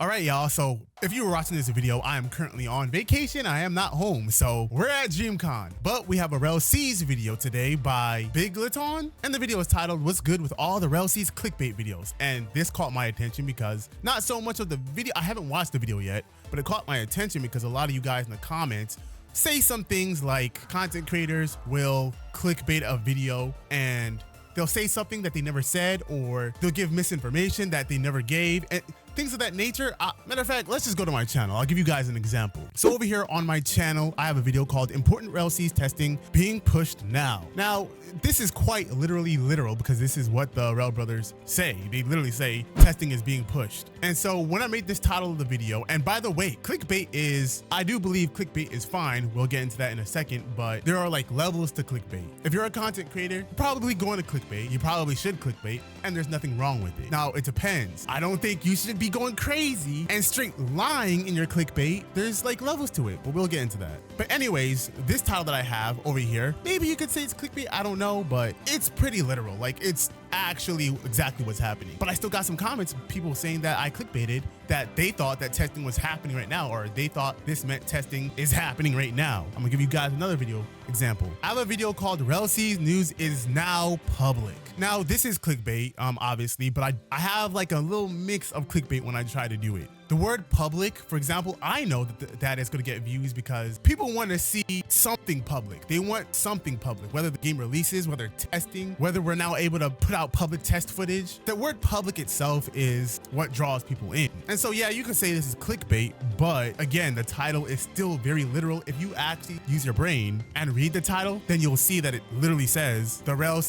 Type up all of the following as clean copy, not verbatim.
All right, y'all. So if you were watching this video, I am currently on vacation. I am not home. So we're at DreamCon, but we have a RELL video today by Big Liton. And the video is titled, "What's Good with All the RELL Clickbait Videos?" And this caught my attention because not so much of the video, I haven't watched the video yet, but it caught my attention because a lot of you guys in the comments say some things like content creators will clickbait a video and they'll say something that they never said, or they'll give misinformation that they never gave, and things of that nature. Matter of fact, let's just go to my channel. I'll give you guys an example. So over here on my channel, I have a video called Important RELL Testing Being Pushed Now. Now, this is quite literally literal because this is what the RELL brothers say. They literally say testing is being pushed. And so when I made this title of the video, and by the way, clickbait is, I do believe clickbait is fine. We'll get into that in a second, but there are like levels to clickbait. If you're a content creator, you're probably going to clickbait. You probably should clickbait, and there's nothing wrong with it. Now, it depends. I don't think you should be going crazy and straight lying in your clickbait. There's like levels to it, but we'll get into that. But anyways, this title that I have over here, maybe you could say it's clickbait, I don't know, but it's pretty literal. Like, it's actually exactly what's happening. But I still got some comments, people saying that I clickbaited, that they thought that testing was happening right now, or they thought this meant testing is happening right now. I'm gonna give you guys another video example. I have a video called RELL News is Now Public. Now, this is clickbait, obviously, but I have like a little mix of clickbait when I try to do it. The word public, for example, I know that is going to get views because people want to see something public. They want something public, whether the game releases, whether testing, whether we're now able to put out public test footage. The word public itself is what draws people in. And so, yeah, you can say this is clickbait, but again, the title is still very literal. If you actually use your brain and read the title, then you'll see that it literally says the RELL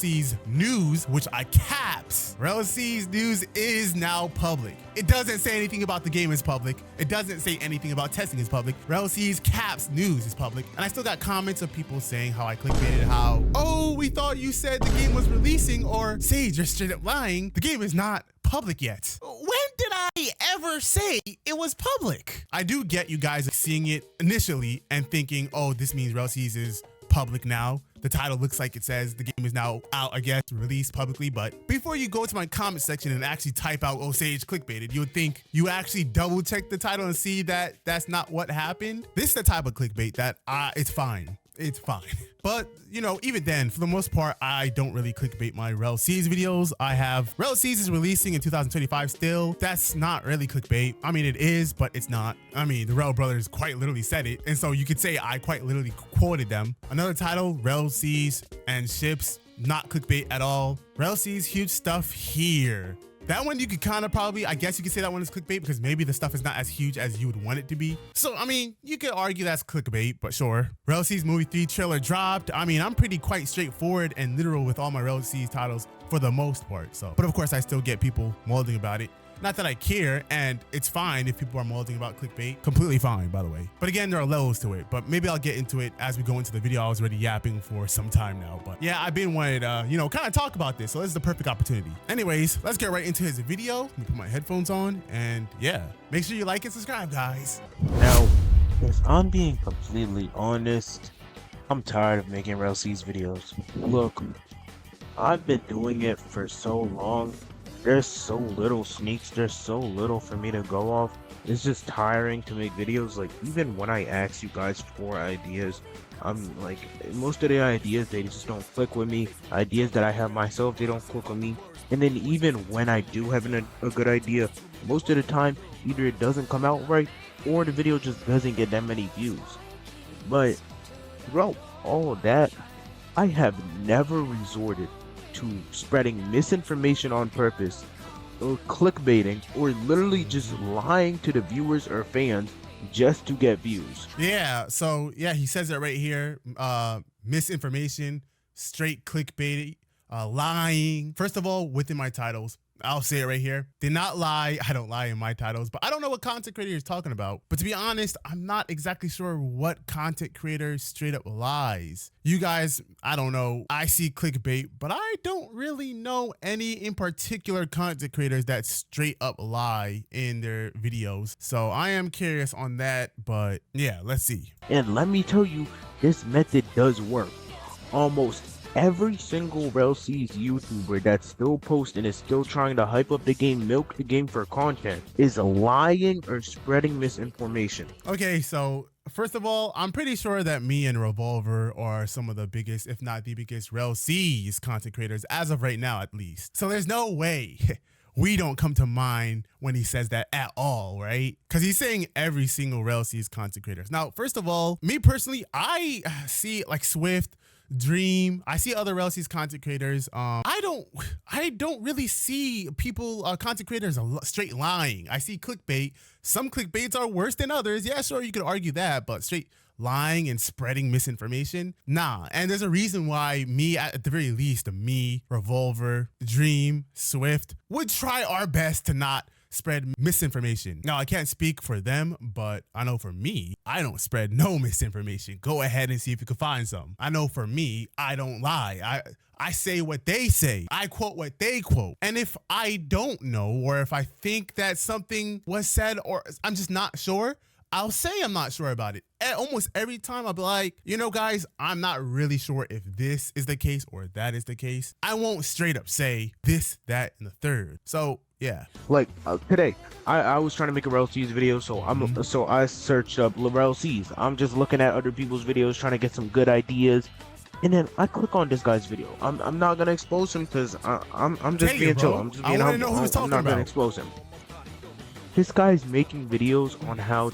News, which I caps. RELL News is now public. It doesn't say anything about the game is public. It doesn't say anything about testing is public. RELL caps news is public. And I still got comments of people saying how I clickbaited, how, oh, we thought you said the game was releasing, or Sage, you're straight up lying. The game is not public yet. When did I ever say it was public? I do get you guys seeing it initially and thinking, oh, this means RELL is public now. The title looks like it says the game is now out, I guess, released publicly. But before you go to my comment section and actually type out Osage clickbaited, you would think you actually double check the title and see that that's not what happened. This is the type of clickbait that it's fine. It's fine. But, you know, even then, for the most part, I don't really clickbait my RELL videos. I have RELL is releasing in 2025 still. That's not really clickbait. I mean, it is, but it's not. I mean, the RELL brothers quite literally said it. And so you could say I quite literally quoted them. Another title, RELL and ships, not clickbait at all. RELL huge stuff here. That one you could kind of probably, I guess you could say that one is clickbait because maybe the stuff is not as huge as you would want it to be. So, I mean, you could argue that's clickbait, but sure. RELL Movie 3 trailer dropped. I mean, I'm pretty quite straightforward and literal with all my RELL titles for the most part. So, but of course I still get people molding about it. Not that I care, and it's fine if people are molding about clickbait. Completely fine, by the way. But again, there are levels to it, but maybe I'll get into it as we go into the video. I was already yapping for some time now, but yeah, I've been wanting to, you know, kind of talk about this, so this is the perfect opportunity. Anyways, let's get right into his video. Let me put my headphones on, and yeah, make sure you like and subscribe, guys. Now, if I'm being completely honest, I'm tired of making RELL videos. Look, I've been doing it for so long. There's so little sneaks, there's so little for me to go off. It's just tiring to make videos. Like, even when I ask you guys for ideas, I'm like, most of the ideas, they just don't click with me. Ideas that I have myself, they don't click with me. And then even when I do have a good idea, most of the time, either it doesn't come out right, or the video just doesn't get that many views. But throughout all of that, I have never resorted to spreading misinformation on purpose, or clickbaiting, or literally just lying to the viewers or fans just to get views. Yeah, so yeah, he says it right here. Misinformation, straight clickbait, lying. First of all, within my titles, I'll say it right here. Did not lie. I don't lie in my titles, but I don't know what content creator is talking about. But to be honest, I'm not exactly sure what content creator straight up lies. You guys, I don't know. I see clickbait, but I don't really know any in particular content creators that straight up lie in their videos. So I am curious on that, but yeah, let's see. And let me tell you, this method does work. Almost every single RELL YouTuber that's still posting is still trying to hype up the game, milk the game for content, is lying or spreading misinformation. Okay, so first of all, I'm pretty sure that me and Revolver are some of the biggest, if not the biggest, RELL content creators as of right now, at least. So there's no way we don't come to mind when he says that at all, right? Because he's saying every single RELL content creators. Now, first of all, me personally, I see like Swift, Dream. I see other RELL content creators. I don't really see people, content creators straight lying. I see clickbait. Some clickbaits are worse than others. Yeah, sure, you could argue that, but straight lying and spreading misinformation, nah. And there's a reason why me, at the very least, me, Revolver, Dream, Swift, would try our best to not spread misinformation. Now, I can't speak for them, but I know for me, I don't spread no misinformation. Go ahead and see if you can find some. I know for me, I don't lie. I say what they say. I quote what they quote. And if I don't know, or if I think that something was said, or I'm just not sure, I'll say I'm not sure about it. And almost every time I'll be like, you know, guys, I'm not really sure if this is the case or that is the case. I won't straight up say this, that, and the third. So yeah. Like today, I was trying to make a RELL video, so so I searched up RELL. I'm just looking at other people's videos, trying to get some good ideas. And then I click on this guy's video. I'm not gonna expose him because I'm just being chill. I'm just being humble. Know who he's talking I'm not about. gonna expose him. This guy's making videos on how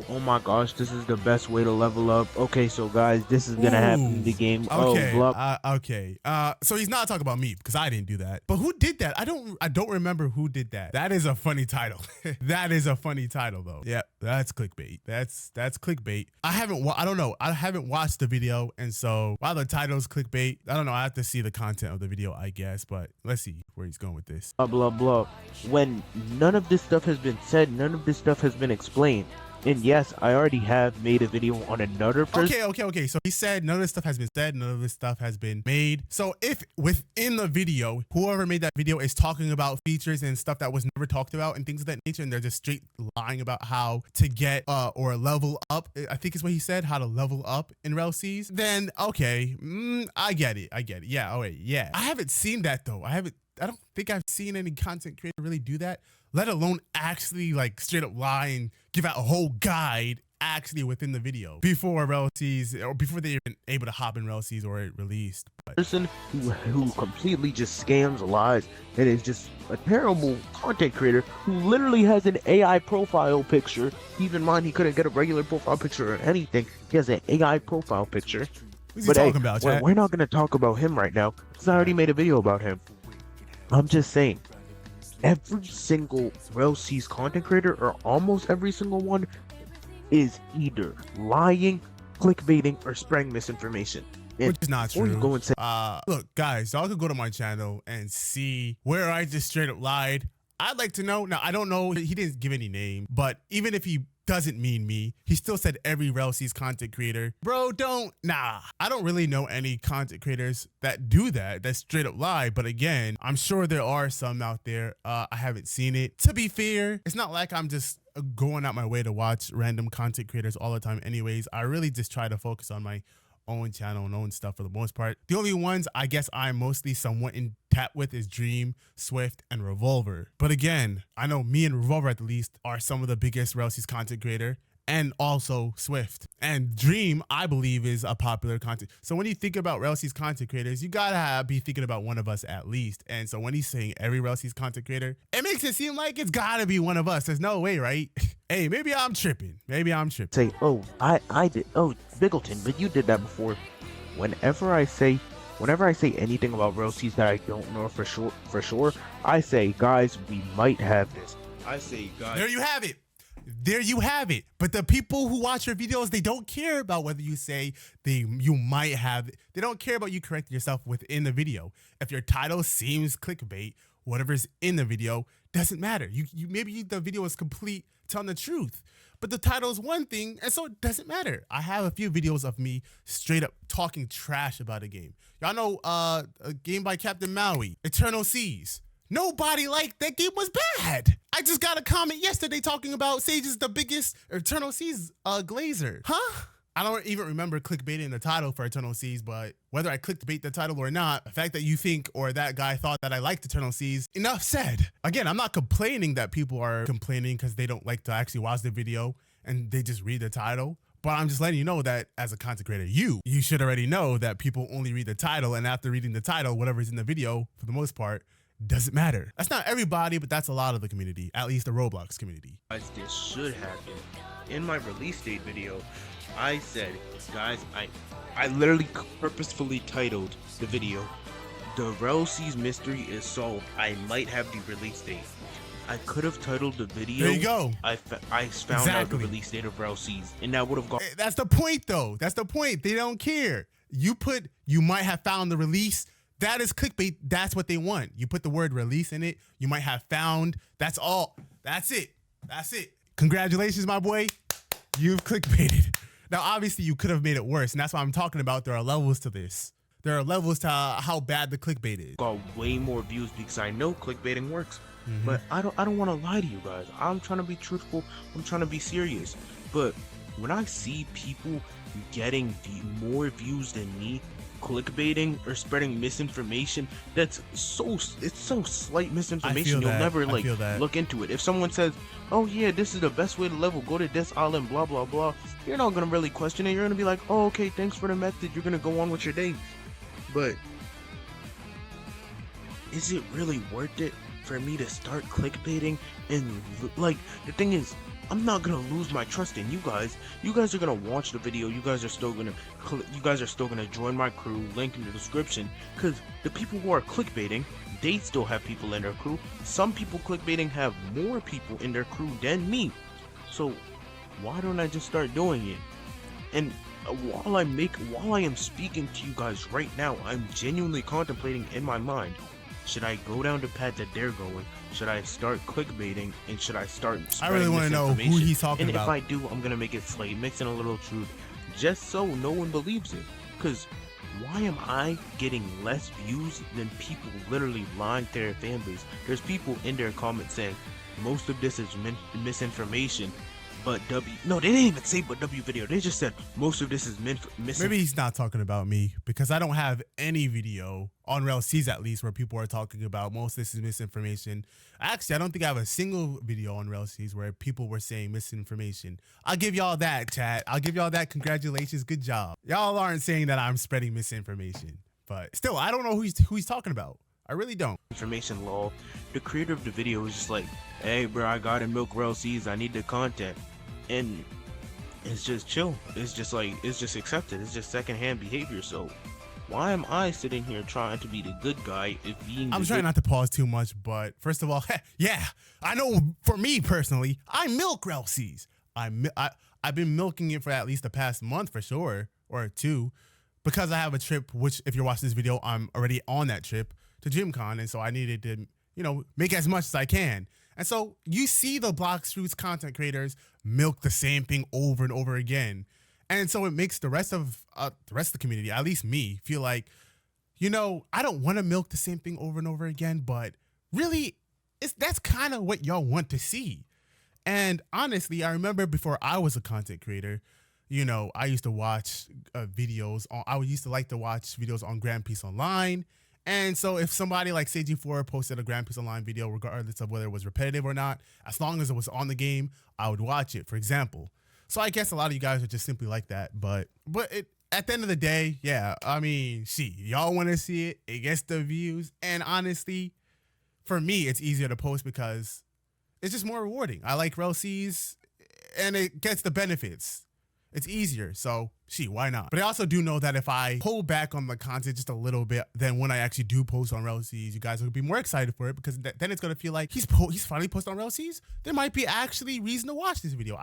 oh my gosh, this is the best way to level up. Okay, so guys, this is gonna happen in the game. Okay, okay. So he's not talking about me because I didn't do that. But who did that? I don't remember who did that. That is a funny title. That is a funny title though. Yeah, that's clickbait. That's clickbait. I don't know. I haven't watched the video, and so while the title's clickbait, I don't know. I have to see the content of the video, I guess. But let's see where he's going with this. Blah blah blah. When none of this stuff has been said, none of this stuff has been explained. And yes, I already have made a video on another person. Okay. So he said none of this stuff has been said, none of this stuff has been made. So if within the video, whoever made that video is talking about features and stuff that was never talked about and things of that nature, and they're just straight lying about how to get or level up, I think is what he said, how to level up in RELL, then okay, I get it. Yeah, oh wait, yeah. I haven't seen that though. I don't think I've seen any content creator really do that, let alone actually like straight up lie and give out a whole guide actually within the video before RELL or before they're even able to hop in RELL or it released. But person who completely just scams, lies, and is just a terrible content creator who literally has an AI profile picture. Keep in mind, he couldn't get a regular profile picture or anything. He has an AI profile picture. What's he talking about, chat? We're not going to talk about him right now because I already made a video about him. I'm just saying, every single RELL content creator, or almost every single one, is either lying, clickbaiting, or spreading misinformation. Which is not true. Go and say, look, guys, y'all could go to my channel and see where I just straight up lied. I'd like to know. Now, I don't know. He didn't give any name, but even if he doesn't mean me, he still said every RELL content creator. Bro, I don't really know any content creators that do that straight up lie. But again, I'm sure there are some out there. I haven't seen it. To be fair, it's not like I'm just going out my way to watch random content creators all the time anyways. I really just try to focus on my own channel and own stuff for the most part. The only ones I guess I'm mostly somewhat in tap with is Dream, Swift, and Revolver. But again, I know me and Revolver at least are some of the biggest RELL content creator, and also Swift. And Dream, I believe, is a popular content. So when you think about RELL content creators, you gotta be thinking about one of us at least. And so when he's saying every RELL content creator, it makes it seem like it's gotta be one of us. There's no way, right? Hey, maybe I'm tripping. Say, oh, I did. Oh, Biggleton, but you did that before. Whenever I say anything about RELL that I don't know for sure, I say, guys, we might have this. I say, guys. There you have it. There you have it. But the people who watch your videos, they don't care about whether you say you might have it. They don't care about you correcting yourself within the video. If your title seems clickbait, whatever's in the video doesn't matter. You maybe the video is complete telling the truth, but the title is one thing, and so it doesn't matter. I have a few videos of me straight up talking trash about a game. Y'all know a game by Captain Maui, Eternal Seas. Nobody liked that game, was bad. I just got a comment yesterday talking about Sage is the biggest Eternal Seas glazer. Huh? I don't even remember clickbaiting the title for Eternal Seas, but whether I clickbait the title or not, the fact that you think or that guy thought that I liked Eternal Seas, enough said. Again, I'm not complaining that people are complaining because they don't like to actually watch the video and they just read the title. But I'm just letting you know that as a content creator, you should already know that people only read the title, and after reading the title, whatever's in the video, for the most part, doesn't matter. That's not everybody, but that's a lot of the community, at least the Roblox community. Guys, this should happen. In my release date video, I said, guys, I literally purposefully titled the video, "The RELL Mystery is solved. I might have the release date." I could have titled the video, there you go. I found out the release date of RELL, and that would have gone. That's the point, though. That's the point. They don't care. You put, you might have found the release. That is clickbait. That's what they want. You put the word release in it. You might have found. That's all. That's it. That's it. Congratulations, my boy. You've clickbaited. Now, obviously, you could have made it worse, and that's why I'm talking about. There are levels to this. There are levels to how bad the clickbait is. Got way more views because I know clickbaiting works. But I don't want to lie to you guys. I'm trying to be truthful. I'm trying to be serious. But when I see people getting more views than me, clickbaiting or spreading misinformation, it's so slight misinformation. You'll never like look into it. If someone says, "Oh yeah, this is the best way to level, go to this island, blah blah blah," you're not gonna really question it. You're gonna be like, "Oh, okay, thanks for the method." You're gonna go on with your day. But is it really worth it for me to start clickbaiting? And like, the thing is, I'm not gonna lose my trust in you guys. You guys are gonna watch the video. You guys are still gonna join my crew. Link in the description. Cause the people who are clickbaiting, they still have people in their crew. Some people clickbaiting have more people in their crew than me. So why don't I just start doing it? And while I am speaking to you guys right now, I'm genuinely contemplating in my mind, should I go down the path that they're going? Should I start clickbaiting, and should I start spreading I really want to know who he's talking about. And if I do, I'm gonna make it slight, mix in a little truth, just so no one believes it. Cause why am I getting less views than people literally lying to their fan base? There's people in their comments saying most of this is misinformation. But no, they didn't even say but W video. They just said most of this is Maybe he's not talking about me, because I don't have any video on RELL at least where people are talking about most of this is misinformation. Actually, I don't think I have a single video on RELL where people were saying misinformation. I'll give y'all that, chat. I'll give y'all that. Congratulations. Good job. Y'all aren't saying that I'm spreading misinformation, but still, I don't know who he's talking about. I really don't. Information law. The creator of the video is just like, "Hey bro, I gotta milk RELL. I need the content." And it's just chill. It's just like, it's just accepted. It's just secondhand behavior. So why am I sitting here trying to be the good guy if being I'm trying not to pause too much, but first of all, yeah, I know for me personally, I milk RELL. I've been milking it for at least the past month for sure, or two, because I have a trip, which if you're watching this video, I'm already on that trip to GymCon, and so I needed to, you know, make as much as I can. And so you see the Blox Fruits content creators milk the same thing over and over again. And so it makes the rest of the community, at least me, feel like, you know, I don't want to milk the same thing over and over again, but really, that's kind of what y'all want to see. And honestly, I remember before I was a content creator, you know, I used to watch videos on, I used to like to watch videos on Grand Peace Online. And so if somebody like Seiji4 posted a Grand Peace Online video, regardless of whether it was repetitive or not, as long as it was on the game, I would watch it, for example. So I guess a lot of you guys are just simply like that. But at the end of the day, yeah, I mean, y'all want to see it. It gets the views. And honestly, for me, it's easier to post because it's just more rewarding. I like RELL and it gets the benefits. It's easier, so why not? But I also do know that if I pull back on the content just a little bit, then when I actually do post on RELL, you guys will be more excited for it, because then it's gonna feel like he's finally posted on RELL. There might be actually reason to watch this video.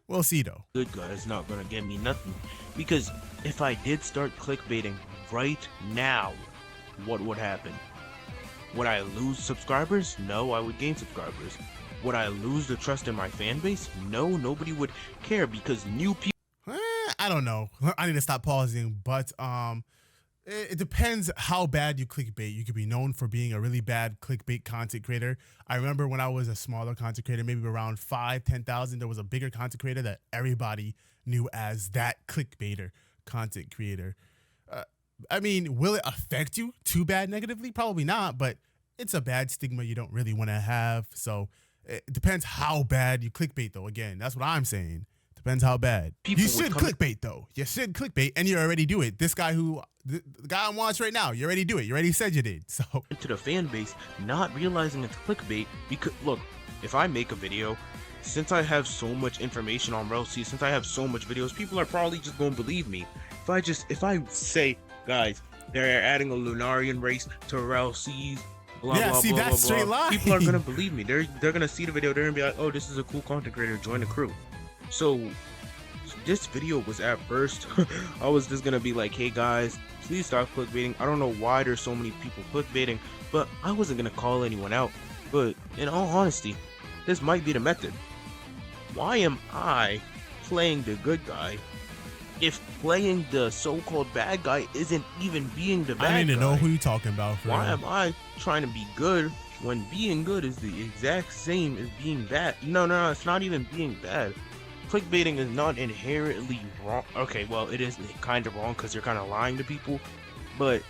We'll see though. Good guy is not gonna get me nothing, because if I did start clickbaiting right now, what would happen? Would I lose subscribers? No, I would gain subscribers. Would I lose the trust in my fan base? No, nobody would care, because new people. I don't know. I need to stop pausing, but It depends how bad you clickbait. You could be known for being a really bad clickbait content creator. I remember when I was a smaller content creator, maybe around 10,000, there was a bigger content creator that everybody knew as that clickbaiter content creator. I mean, will it affect you too bad negatively? Probably not, but it's a bad stigma you don't really want to have. So it depends how bad you clickbait, though. Again, that's what I'm saying. Depends how bad. You should clickbait, though. You should clickbait, and you already do it. This guy the guy I'm watching right now, you already do it. You already said you did. So to the fan base, not realizing it's clickbait, because look, if I make a video, since I have so much information on RELL, since I have so much videos, people are probably just gonna believe me. If I say, guys, they're adding a Lunarian race to RELL, blah, yeah, blah, see, blah, that's blah, straight blah. lie. People are gonna believe me. They're gonna see the video, they're gonna be like, oh, this is a cool content creator, join the crew. So this video was at first, I was just gonna be like, hey guys, please stop clickbaiting. I don't know why there's so many people clickbaiting, but I wasn't gonna call anyone out. But in all honesty, this might be the method. Why am I playing the good guy if playing the so-called bad guy isn't even being the bad guy? I need to know who you're talking about. Why am I trying to be good when being good is the exact same as being bad? No, it's not even being bad. Clickbaiting is not inherently wrong. Okay, well, it is kind of wrong because you're kind of lying to people. But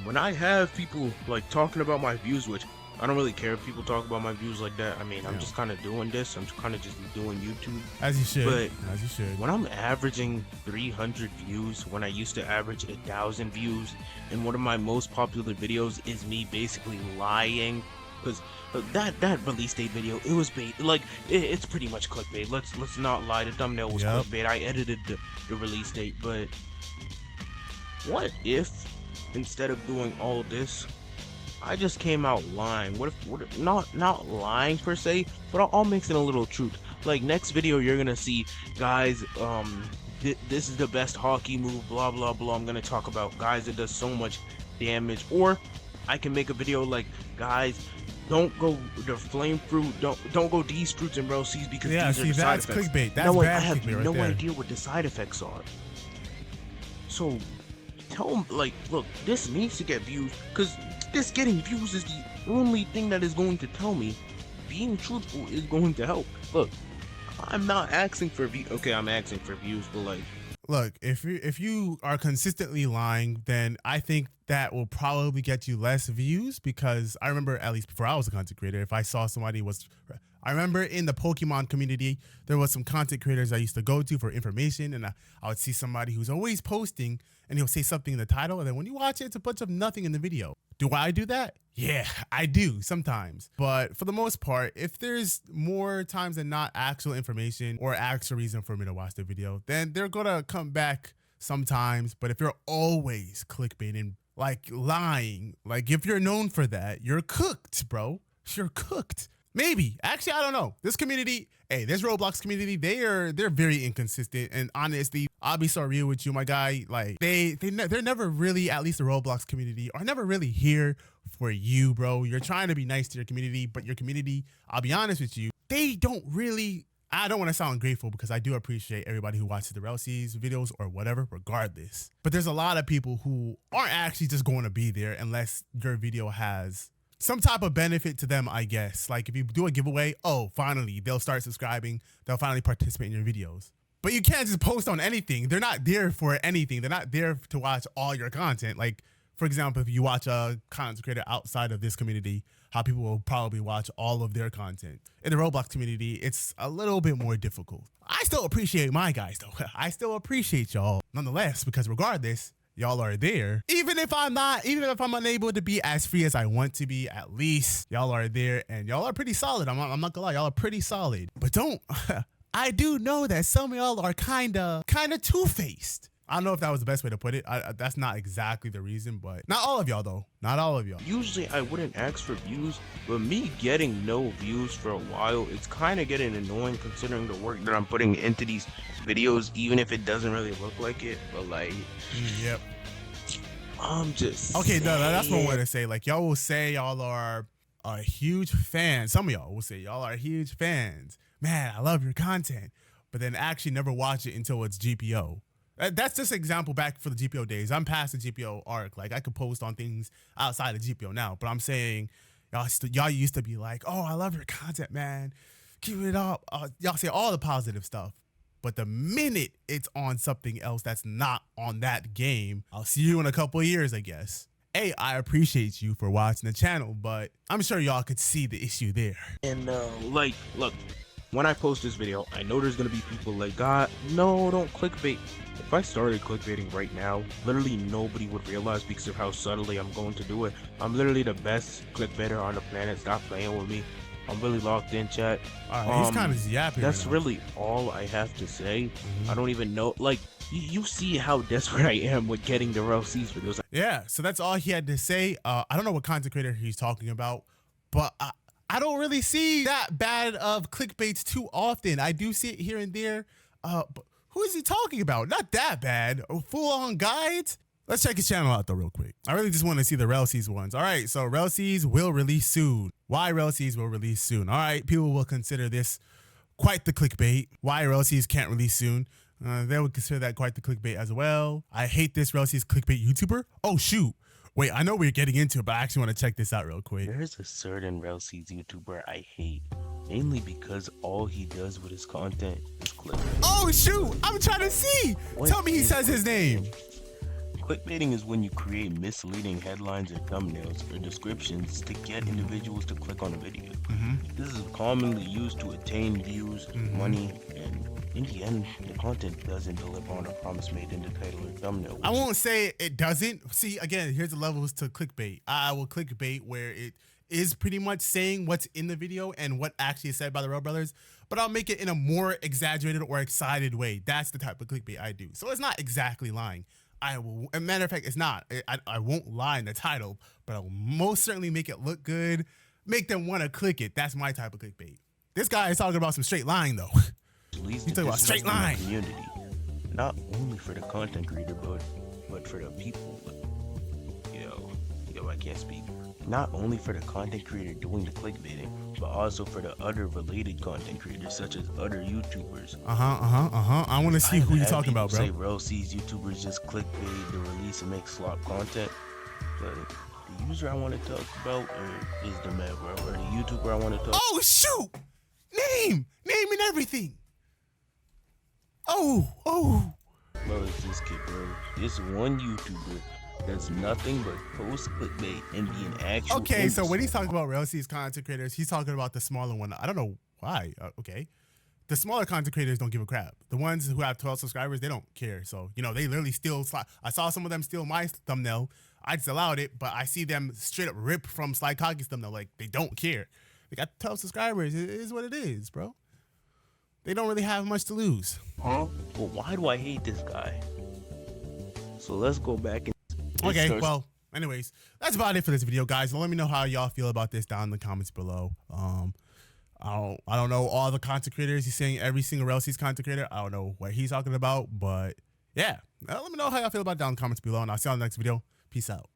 when I have people like talking about my views, which I don't really care if people talk about my views like that. I mean, I'm just kind of doing this. I'm kind of just doing YouTube. As you should. But as you should. When I'm averaging 300 views, when I used to average 1,000 views, and one of my most popular videos is me basically lying, because that release date video, it was bait. Like it's pretty much clickbait. Let's not lie. The thumbnail was clickbait. I edited the release date, but what if instead of doing all this, I just came out lying? What if not lying per se, but I'll mix in a little truth. Like next video, you're gonna see, guys, this is the best hockey move, blah blah blah. I'm gonna talk about, guys, it does so much damage. Or I can make a video like, guys, don't go the flame fruit, don't go these fruits and RELL because these are the side effects. Clickbait. That's no, bad. I have right no there. idea what the side effects are. So tell them, like, look, this needs to get views, because this getting views is the only thing that is going to tell me being truthful is going to help. Look, I'm not asking for views. Okay, I'm asking for views, but like, look, if you are consistently lying, then I think that will probably get you less views, because I remember, at least before I was a content creator, if I saw somebody I remember in the Pokemon community, there was some content creators I used to go to for information, and I would see somebody who's always posting, and he'll say something in the title, and then when you watch it, it's a bunch of nothing in the video. Do I do that? Yeah, I do sometimes. But for the most part, if there's more times than not actual information or actual reason for me to watch the video, then they're gonna come back sometimes. But if you're always clickbaiting, like lying, like if you're known for that, you're cooked, bro. You're cooked. Maybe. Actually, I don't know. This community, this ROBLOX community, they're very inconsistent. And honestly, I'll be so real with you, my guy. Like they're never really, at least the ROBLOX community, are never really here for you, bro. You're trying to be nice to your community, but your community, I'll be honest with you, they don't really. I don't want to sound ungrateful, because I do appreciate everybody who watches the RELL's videos or whatever, regardless. But there's a lot of people who aren't actually just going to be there unless your video has some type of benefit to them, I guess. Like if you do a giveaway, oh, finally, they'll start subscribing. They'll finally participate in your videos. But you can't just post on anything. They're not there for anything. They're not there to watch all your content. Like, for example, if you watch a content creator outside of this community, how people will probably watch all of their content. In the ROBLOX community, it's a little bit more difficult. I still appreciate my guys, though. I still appreciate y'all nonetheless, because regardless, y'all are there. Even if I'm unable to be as free as I want to be, at least y'all are there, and y'all are pretty solid. I'm not gonna lie, y'all are pretty solid. But I do know that some of y'all are kinda two-faced. I don't know if that was the best way to put it. That's not exactly the reason, but not all of y'all, though. Not all of y'all. Usually I wouldn't ask for views, but me getting no views for a while, it's kind of getting annoying considering the work that I'm putting into these videos, even if it doesn't really look like it. But like, yep. I'm just okay. No, that's one way to say. Like, y'all will say y'all are a huge fan. Some of y'all will say y'all are huge fans. Man, I love your content, but then actually never watch it until it's GPO. That's just an example back for the GPO days. I'm past the GPO arc. Like, I could post on things outside of GPO now, but I'm saying y'all used to be like, oh, I love your content, man. Keep it up. Y'all say all the positive stuff. But the minute it's on something else that's not on that game, I'll see you in a couple of years, I guess. Hey, I appreciate you for watching the channel, but I'm sure y'all could see the issue there. And like, look, when I post this video, I know there's gonna be people like, God, no, don't clickbait. If I started clickbaiting right now, literally nobody would realize because of how subtly I'm going to do it. I'm literally the best clickbaiter on the planet. Stop playing with me. I'm really locked in, chat. He's kind of yapping. That's really all I have to say. I don't even know. Like, you see how desperate I am with getting the RELL-C's videos. Yeah, so that's all he had to say. I don't know what content creator he's talking about, but I don't really see that bad of clickbaits too often. I do see it here and there. But who is he talking about? Not that bad. Full-on guides? Let's check his channel out though real quick. I really just want to see the RELL-C's ones. All right, so RELL-C's will release soon. Why RELL-C's will release soon? All right, people will consider this quite the clickbait. Why RELL-C's can't release soon? They would consider that quite the clickbait as well. I hate this RELL-C's clickbait YouTuber. Oh shoot. Wait, I know we're getting into it, but I actually want to check this out real quick. There's a certain RELL-C's YouTuber I hate, mainly because all he does with his content is clickbait. Oh shoot, I'm trying to see. Tell me he says his name. Clickbaiting is when you create misleading headlines or thumbnails or descriptions to get individuals to click on a video. This is commonly used to attain views, money, and in the end, the content doesn't deliver on a promise made in the title or thumbnail. I won't say it doesn't. See, again, here's the levels to clickbait. I will clickbait where it is pretty much saying what's in the video and what actually is said by the RELL brothers, but I'll make it in a more exaggerated or excited way. That's the type of clickbait I do. So it's not exactly lying. I will, as a matter of fact, it's not. I won't lie in the title, but I will most certainly make it look good, make them want to click it. That's my type of clickbait. This guy is talking about some straight lying though. He's talking about straight lying. Community, not only for the content creator, but for the people. Yo, I can't speak. Not only for the content creator doing the clickbaiting, but also for the other related content creators, such as other YouTubers. I want to see who you're talking about, bro. Say RELL-C's YouTubers just clickbait the release and make slop content. But the user I want to talk about is the man, bro, or the YouTuber I want to talk. Oh shoot! Name and everything. Oh. Bro, it's this kid, bro. This one YouTuber does nothing but post clickbait and be an actual. Okay, so when he's talking about RELL-C's content creators, he's talking about the smaller one. I don't know why. Okay. The smaller content creators don't give a crap. The ones who have 12 subscribers, they don't care. So, they literally steal. I saw some of them steal my thumbnail. I just allowed it, but I see them straight up rip from Sly Coggy's thumbnail. Like, they don't care. They got 12 subscribers. It is what it is, bro. They don't really have much to lose. Well, why do I hate this guy? So let's go back and... Okay, well, anyways, that's about it for this video, guys. Let me know how y'all feel about this down in the comments below. I don't know all the content creators. He's saying every single RELL-C's content creator. I don't know what he's talking about, but yeah. Let me know how y'all feel about it down in the comments below, and I'll see you on the next video. Peace out.